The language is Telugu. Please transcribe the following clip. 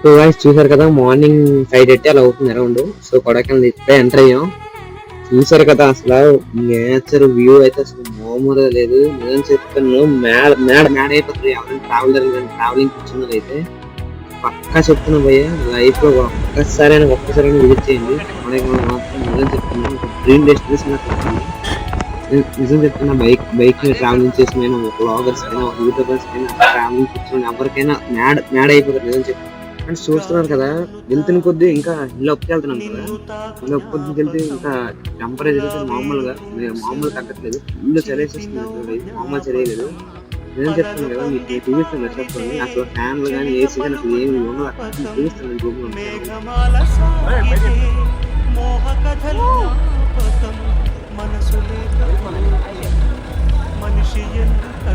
సో గైస్ చూసారు కదా, మార్నింగ్ 5:30 అలా అవుతుంది అరౌండ్. సో కొడైకెనాల్ ఇప్పుడే ఎంటర్ అయ్యాం. చూసారు కదా అసలు నేచర్ వ్యూ అయితే అసలు మామూలుగా లేదు. నేను చెప్తాను, మేడ మేడ మేడ అయిపోతుంది ఎవరైనా ట్రావెలింగ్ కూర్చున్నది అయితే. పక్కా చెప్తున్నా భయ్య, లైఫ్ లో ఒక్కసారి విజిట్ చేయండి కొడైకెనాల్. మాత్రం నిజం చెప్తున్నాను, ఒక డ్రీమ్ డెస్టినేషన్ నాకు వచ్చింది. నిజం చెప్తున్నా, బైక్ మీద ట్రావెలింగ్ చేసిన ఒక బ్లాగర్స్ కైనా, ఒక యూట్యూబర్స్ కైనా, ట్రావెలింగ్ కూర్చొని ఎవరికైనా మేడ అయిపోతారు నిజం చెప్తాను. అండ్ చూస్తున్నారు కదా, వెళ్తున్న కొద్దీ ఇంకా హిల్ అప్కి వెళ్తున్నాం కదా. హిల్ అప్ కొద్దికి వెళ్తే ఇంకా టెంపరేచర్ అయితే మామూలు తగ్గట్లేదు. ఫుల్ చలేసేస్తుంది, మామూలు చలేదు. నేను చెప్తాను కదా, మీకు నేను చూపిస్తాను రెస్టారెంట్ అసలు ఫ్యాన్లు కానీ ఏసీ కానీ అసలు ఏమి ఉండదు. అక్కడ చూపిస్తాను రూమ్ లో. మనిషి ఎందుకంట